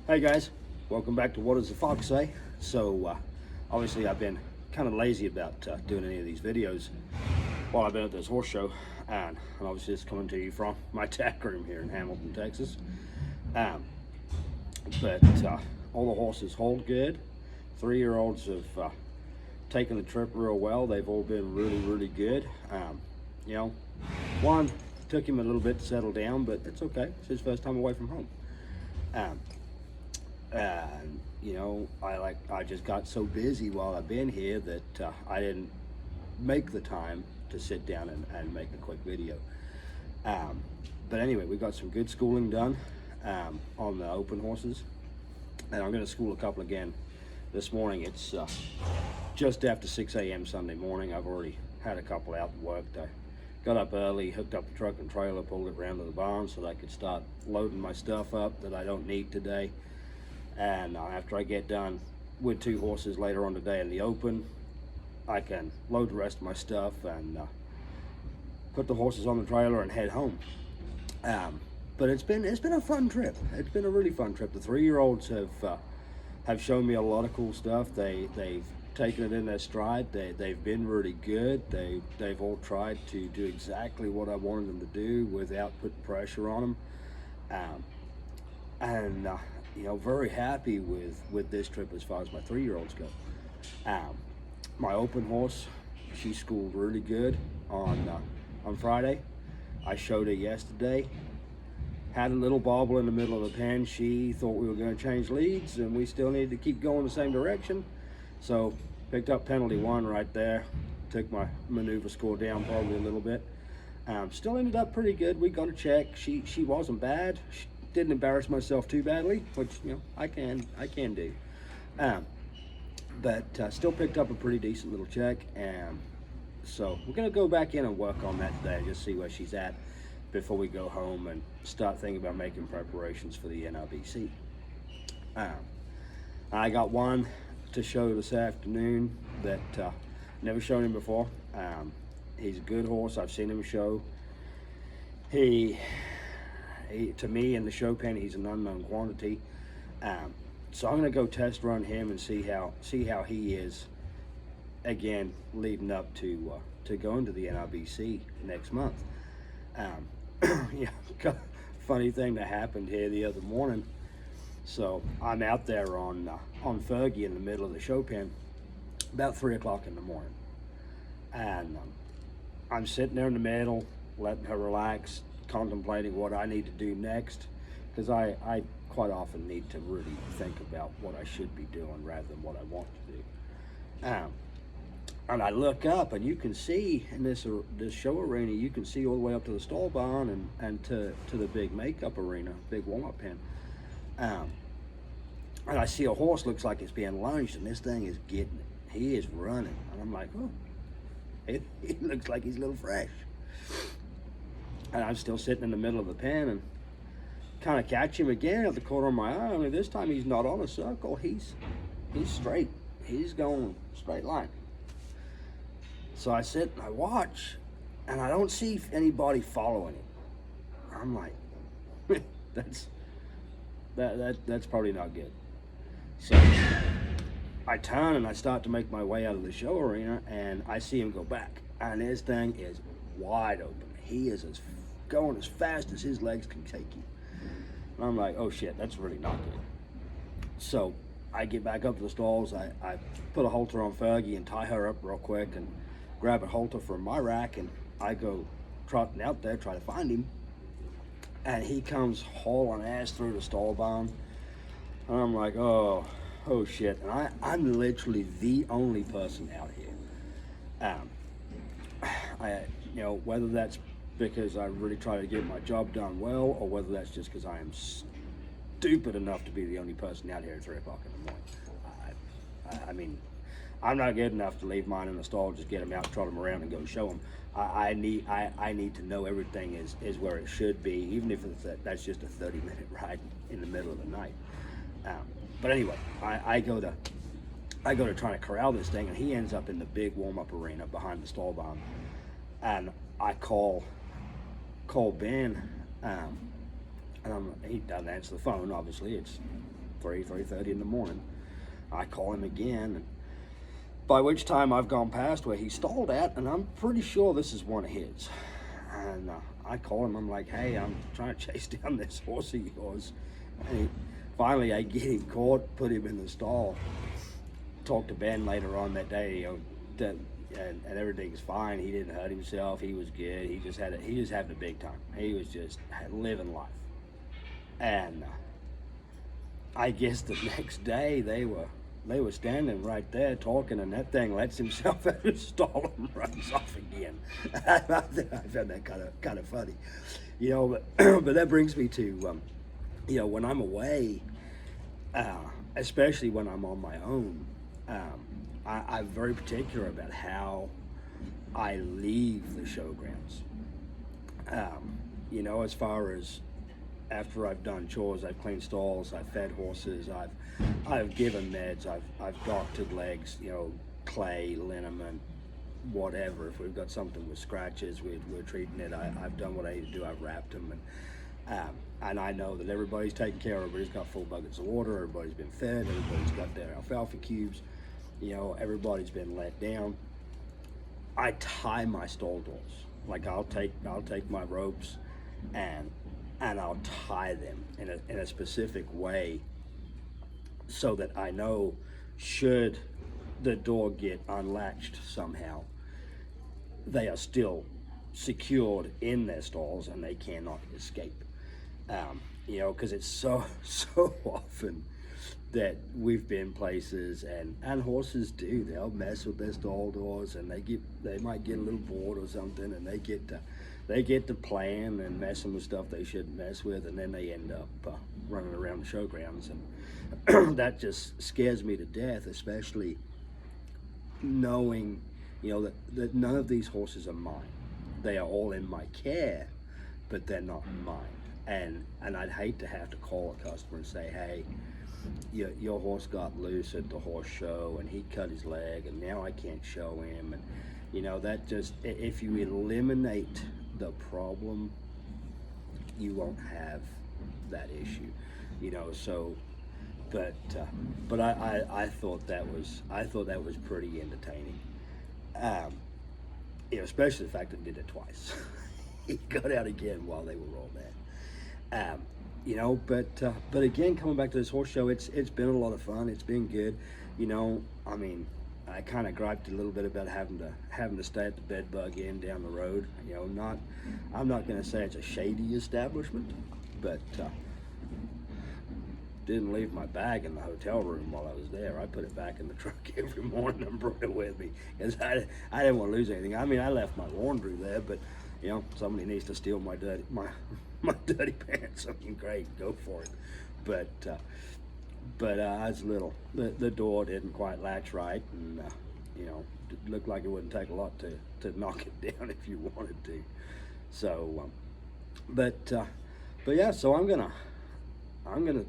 Hey guys, welcome back to What Does the Fox Say? So obviously I've been kind of lazy about doing any of these videos while I've been at this horse show, and obviously it's coming to you from my tack room here in Hamilton, Texas. Um, but all the horses hold good. 3-year-olds have taken the trip real well. They've all been really good. You know, one took him a little bit to settle down, but it's okay. It's his first time away from home. And you know, I just got so busy while I've been here that I didn't make the time to sit down and make a quick video. But anyway, we got some good schooling done on the open horses, and I'm going to school a couple again this morning. It's just after 6 a.m. Sunday morning. I've already had a couple out and worked. I got up early, hooked up the truck and trailer, pulled it around to the barn so that I could start loading my stuff up that I don't need today. And after I get done with 2 horses later on today in the open, I can load the rest of my stuff and put the horses on the trailer and head home. But it's been a fun trip. It's been a really fun trip. The 3-year-olds have shown me a lot of cool stuff. They've taken it in their stride. They've been really good. They've all tried to do exactly what I wanted them to do without putting pressure on them. You know, very happy with this trip as far as my 3-year-olds go. My open horse, she schooled really good on Friday. I showed her yesterday. Had a little bobble in the middle of the pen. She thought we were going to change leads, and we still needed to keep going the same direction. So picked up penalty 1 right there. Took my maneuver score down probably a little bit. Still ended up pretty good. We got a check. She wasn't bad. Didn't embarrass myself too badly, which, you know, I can do. But still picked up a pretty decent little check, and so we're gonna go back in and work on that today, just see where she's at before we go home and start thinking about making preparations for the NRBC. I got one to show this afternoon that never shown him before. He's a good horse. I've seen him show. He to me in the show pen, he's an unknown quantity. So I'm gonna go test run him and see how he is again leading up to going to the NRBC next month. Yeah, funny thing that happened here the other morning. So I'm out there on Fergie in the middle of the show pen about 3 o'clock in the morning, and I'm sitting there in the middle, letting her relax, contemplating what I need to do next, because I quite often need to really think about what I should be doing rather than what I want to do. And I look up, and you can see in this show arena, you can see all the way up to the stall barn and to the big makeup arena, big warm-up pen. And I see a horse looks like it's being lunged, and this thing is getting it. He is running, and I'm like, oh, it looks like he's a little fresh. And I'm still sitting in the middle of the pen and kind of catch him again at the corner of my eye. I mean, this time he's not on a circle. He's straight. He's going straight line. So I sit and I watch, and I don't see anybody following him. I'm like, that's probably not good. So I turn and I start to make my way out of the show arena, and I see him go back, and his thing is wide open. He is going as fast as his legs can take him. And I'm like, oh shit, that's really not good. So I get back up to the stalls. I put a halter on Fergie and tie her up real quick and grab a halter from my rack, and I go trotting out there, try to find him. And he comes hauling ass through the stall barn. And I'm like, oh shit. And I'm literally the only person out here. You know, whether that's because I really try to get my job done well, or whether that's just because I am stupid enough to be the only person out here at 3 o'clock in the morning. I mean, I'm not good enough to leave mine in the stall, just get them out, trot them around, and go show them. I need to know everything is where it should be, even if that's just a 30-minute ride in the middle of the night. But anyway, I go to try to corral this thing, and he ends up in the big warm-up arena behind the stall barn. And I call Ben, and he doesn't answer the phone. Obviously, it's 3:30 in the morning. I call him again, and by which time I've gone past where he stalled at, and I'm pretty sure this is one of his. And I call him, I'm like, hey, I'm trying to chase down this horse of yours. And finally, I get him caught, put him in the stall. Talked to Ben later on that day, and everything's fine. He didn't hurt himself. He was good. He just having a big time. He was just living life. And I guess the next day they were standing right there talking, and that thing lets himself out of the stall and runs off again. I found that kind of funny, but that brings me to, when I'm away, especially when I'm on my own, I'm very particular about how I leave the showgrounds. As far as after I've done chores, I've cleaned stalls, I've fed horses, I've given meds, I've doctored legs, clay, liniment, whatever. If we've got something with scratches, we're treating it. I've done what I need to do. I've wrapped them, and I know that everybody's taken care of. Everybody's got full buckets of water. Everybody's been fed. Everybody's got their alfalfa cubes. Everybody's been let down. I tie my stall doors. Like I'll take my ropes and I'll tie them in a specific way so that I know, should the door get unlatched somehow, they are still secured in their stalls and they cannot escape. Because it's so often that we've been places and horses they'll mess with their stall doors, and they might get a little bored or something, and they get to playing and messing with stuff they shouldn't mess with, and then they end up running around the showgrounds, and that just scares me to death, especially knowing that none of these horses are mine. They are all in my care, but they're not mine. And I'd hate to have to call a customer and say, hey, your horse got loose at the horse show and he cut his leg and now I can't show him. And that just, if you eliminate the problem, you won't have that issue. But I thought that was pretty entertaining. Especially the fact that he did it twice. He got out again while they were all there. But again, coming back to this horse show, it's been a lot of fun. It's been good. I kind of griped a little bit about having to stay at the Bed Bug Inn down the road. I'm not going to say it's a shady establishment, but didn't leave my bag in the hotel room while I was there. I put it back in the truck every morning and brought it with me because I didn't want to lose anything. I left my laundry there, but somebody needs to steal my dirty pants. Great, go for it. But I was little. The door didn't quite latch right, and it looked like it wouldn't take a lot to knock it down if you wanted to. So, but yeah. So I'm gonna,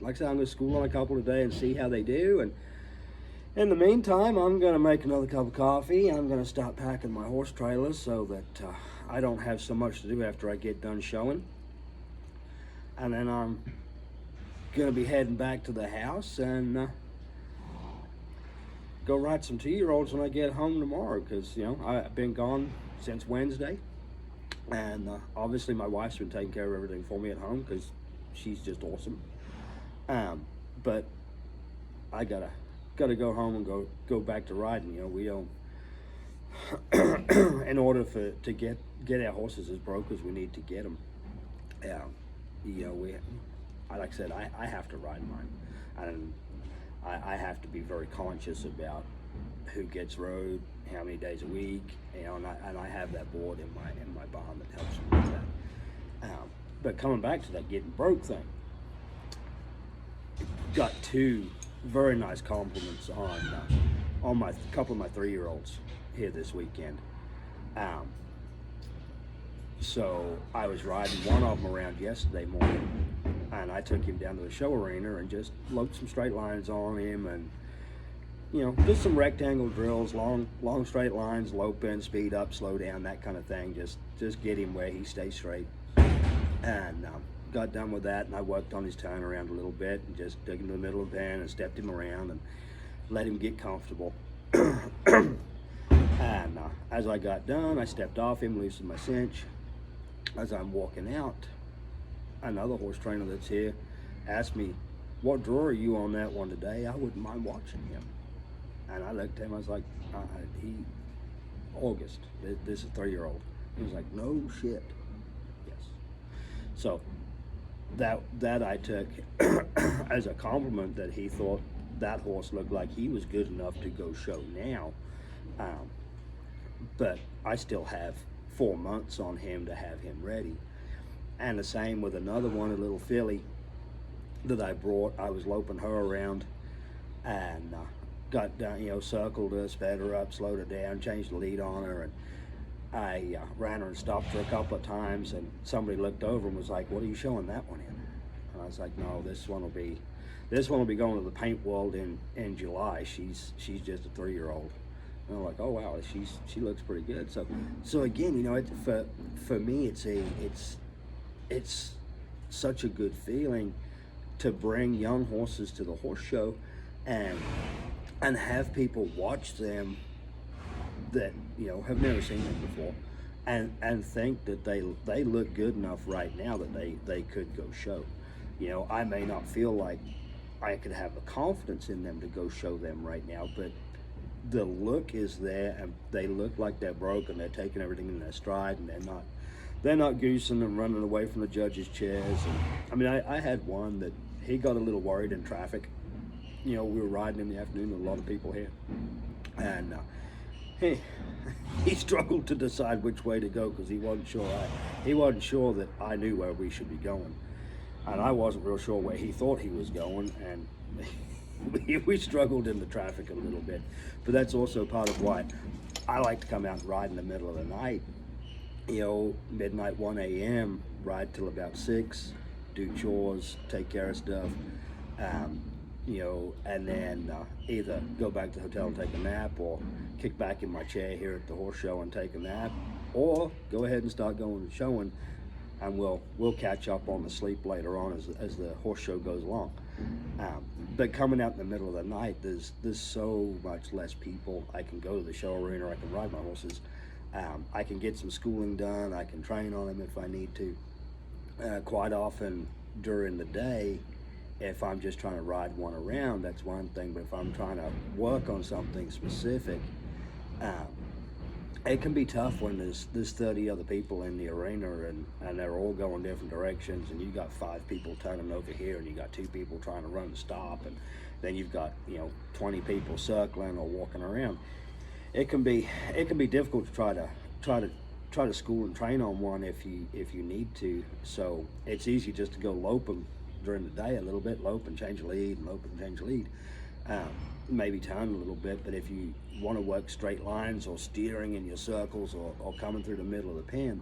like I said, I'm gonna school on a couple today and see how they do. And in the meantime, I'm gonna make another cup of coffee. I'm gonna start packing my horse trailers so that I don't have so much to do after I get done showing. And then I'm gonna be heading back to the house and go ride some 2-year-olds when I get home tomorrow, because I've been gone since Wednesday, and obviously my wife's been taking care of everything for me at home because she's just awesome. But I gotta go home and go back to riding. We don't in order to get our horses as brokers, we need to get them. Like I said, I have to ride mine, and I have to be very conscious about who gets rode, how many days a week, and I have that board in my barn that helps me with that. But coming back to that getting broke thing, got 2 very nice compliments on my couple of my 3-year-olds here this weekend. So I was riding one of them around yesterday morning, and I took him down to the show arena and just loaded some straight lines on him, and just some rectangle drills, long straight lines, low bend, speed up, slow down, that kind of thing. Just get him where he stays straight. And got done with that, and I worked on his turnaround a little bit and just dug into the middle of the pen and stepped him around and let him get comfortable. And as I got done, I stepped off him, loosened my cinch. As I'm walking out, another horse trainer that's here asked me, "What draw are you on that one today? I wouldn't mind watching him." And I looked at him, I was like, August, this is a 3-year-old. He was like, "No shit." Yes. So that I took as a compliment, that he thought that horse looked like he was good enough to go show now. But I still have 4 months on him to have him ready. And the same with another one, a little filly that I brought. I was loping her around and got down, circled her, sped her up, slowed her down, changed the lead on her, and I ran her and stopped her a couple of times, and somebody looked over and was like, "What are you showing that one in?" And I was like, "No, this one will be going to the paint world in July. She's just a 3-year-old." And I'm like, "Oh wow, she looks pretty good." So again, for me, it's such a good feeling to bring young horses to the horse show and have people watch them that have never seen them before and think that they look good enough right now that they could go show. I may not feel like I could have the confidence in them to go show them right now, but the look is there, and they look like they're broken. They're taking everything in their stride, and they're not goosing and running away from the judges' chairs. And I mean, I had one that he got a little worried in traffic. We were riding in the afternoon with a lot of people here, and he struggled to decide which way to go because he wasn't sure that I knew where we should be going, and I wasn't real sure where he thought he was going, and we struggled in the traffic a little bit. But that's also part of why I like to come out and ride in the middle of the night. Midnight, 1 a.m., ride till about 6, do chores, take care of stuff, and then either go back to the hotel and take a nap, or kick back in my chair here at the horse show and take a nap, or go ahead and start going and showing, and we'll catch up on the sleep later on as the horse show goes along. But coming out in the middle of the night, there's so much less people. I can go to the show arena, I can ride my horses, I can get some schooling done, I can train on them if I need to. Quite often during the day, if I'm just trying to ride one around, that's one thing, but if I'm trying to work on something specific, it can be tough when there's 30 other people in the arena and they're all going different directions, and you got 5 people turning over here, and you got 2 people trying to run and stop, and then you've got 20 people circling or walking around. It can be difficult to try to school and train on one if you need to. So it's easy just to go lope them during the day a little bit, lope and change the lead, and lope and change the lead. Maybe turn a little bit, but if you want to work straight lines or steering in your circles or coming through the middle of the pen,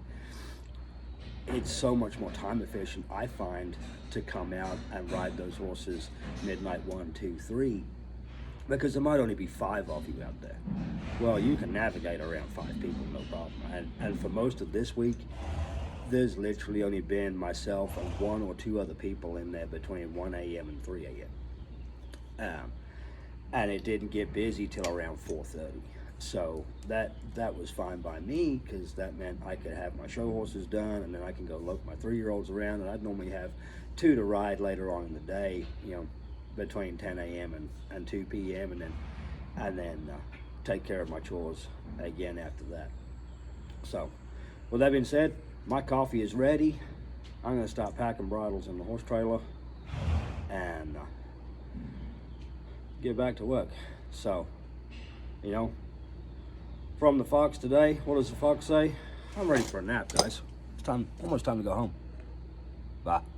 it's so much more time efficient, I find, to come out and ride those horses midnight 1, 2, 3, because there might only be 5 of you out there. Well, you can navigate around 5 people, no problem. And for most of this week, there's literally only been myself and 1 or 2 other people in there between 1 a.m. and 3 a.m. And it didn't get busy till around 4:30. So that was fine by me, because that meant I could have my show horses done, and then I can go lope my 3-year-olds around, and I'd normally have 2 to ride later on in the day, between 10 a.m. and 2 p.m. and then take care of my chores again after that. So with that being said, my coffee is ready. I'm going to start packing bridles in the horse trailer and get back to work. So, from the Fox today, what does the Fox say? I'm ready for a nap, guys. It's almost time to go home. Bye.